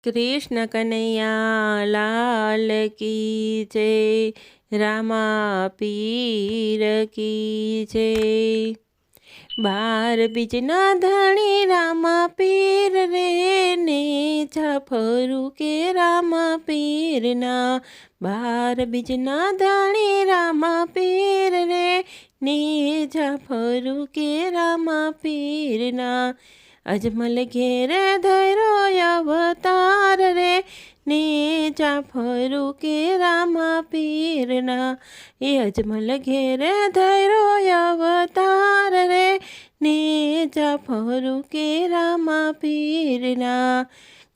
कृष्ण कन्हैया लाल की जय। रामा पीर की जय। बार बीजना धणी रामा पीर रे ने जाफरू के रामा पीर ना। बार बीजना धणी रामा पीर रे ने जाफरू के रामा पीर ना। अजमल घेर धैरो अवतार रे ने जाफरू के रामा पीर ना। ये अजमल घेर धैरो अवतार रे ने जाफरू के रामा पीर ना।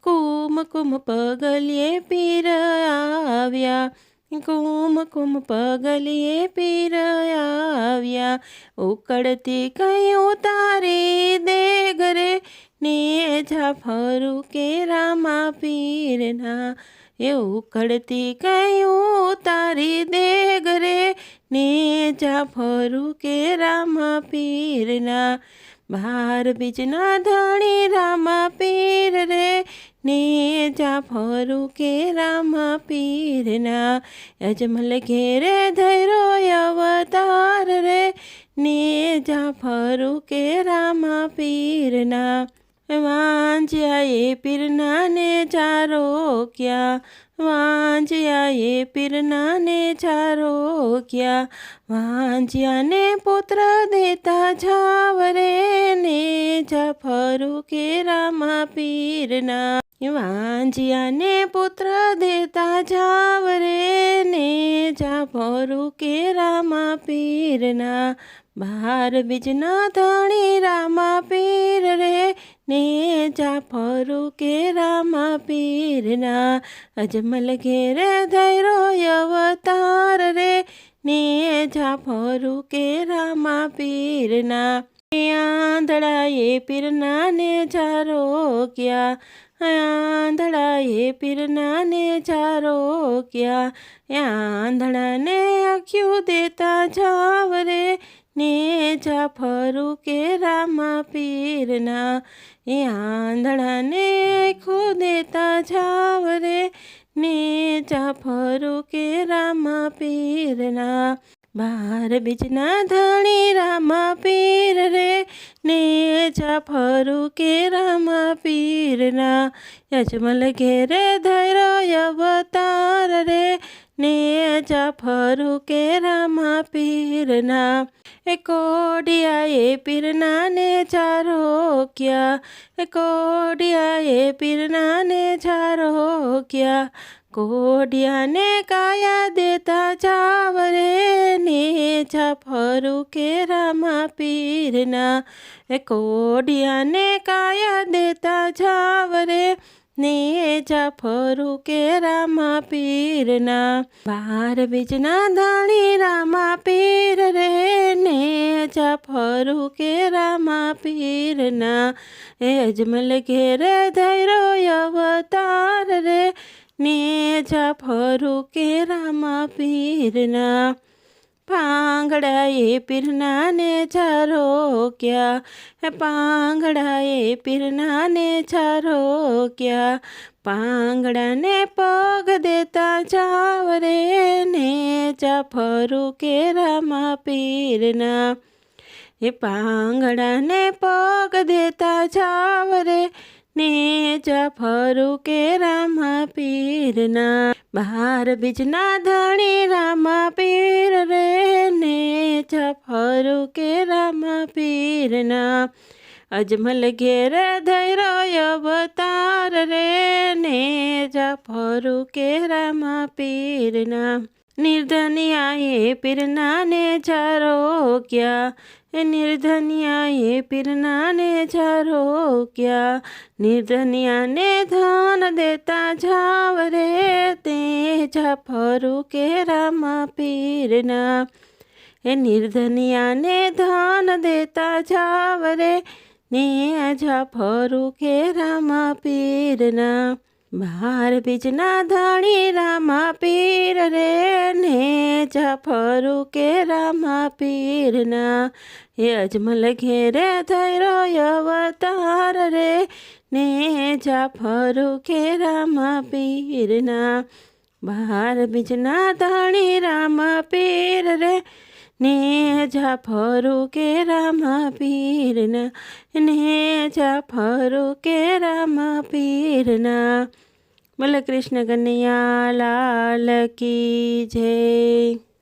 कुम कुम पगलिए पीर आव्या। कुम कुम पगलिए पीर आव्या। उकड़ती कहीं उतारी दे गरे ने जाफरू के रामा पीर ना। ये उकड़ती कहीं उतारी दे गरे ने जाफरू के रामा पीर ना। बार बीजना धणी रामा पीर रे ने जाफरू के रामा पीर ना। अजमल घेरे धैरो अवतार रे ने जाफरू के रामा पीर ना। वांझिया ये पीरना ने चारो क्या। वांझिया ये पीरना ने चारो क्या। वांझिया ने पुत्र देता झावरे ने जाफरू के रामा पीर ना। वांझिया ने पुत्र देता झावरे ने जाफरू के रामा पीर ना। बार बीजना धणी रामा पीर रे ने जाफरू के रामा पीर ना। अजमल घेर धैरो अवतार रे ने जाफरू के रामा पीर ना। आंधड़ा ये पीरना ने चारो क्या। आंधड़ा ये पीरना ने चारो क्या। आंधड़ा ने अक्यू देता झावरे ने जाफरू के रामा पीर ना। आंधड़ा ने खो देता झावरे ने जाफरू के रामा पीर ना। बार बीजना धणी रामा पीर रे ने जाफरू के रामा पीर ना। अजमल घेरे धैरो अवतार रे ने जाफरू के रामा पीर ना। कोडिया ये पीरना ने चारो क्या। कोडिया ये पीरना ने चारो क्या। कोडिया ने काया देता चावरे ने जाफरू के रामा पीर ना। कोडिया ने काया देता चावरे ने जाफरू के रामा पीर ना। बार बीजना धणी रामा पीर रे ने जाफरू के रामा पीर ना। अजमल घेर धैरो अवतार रे ने जाफरू के रामा पीर ना। पांगड़ा ये पीरना ने चारो क्या। पांगड़ा ये पीरना ने चारो क्या। पांगड़ा ने पग देता झावरे ने जाफरू के रामा पीर ना। ये पांगड़ा ने पग देता झावरे ने जाफरू के रामा पीर ना। बार बीजना धणी रामा पीर रे ने जाफरू के रामा पीर ना। अजमल घेर धैरो अवतार रे ने जाफरू के रामा पीर ना। निर्धनिया ये पीरना ने चारो क्या। निर्धनिया ये पीरना ने चारो क्या। निर्धनिया ने धन देता झावरे ते जाफरू के रामा पीर ना। निर्धनिया ने धन देता झावरे ने जाफरू के रामा पीर ना। બાર બીજના ધણી રામા પીર રે ને જાફરું કે રામા પીરના એ અજમલ ઘેરે થયો અવતાર રે ને જાફરું કે રામા પીરના બાર બીજના ધણી રામા પીર રે ને જાફરું કે રામા પીરના ને જાફરું કે રામા પીરના બોલો કૃષ્ણ કનૈયા લાલ કી જય।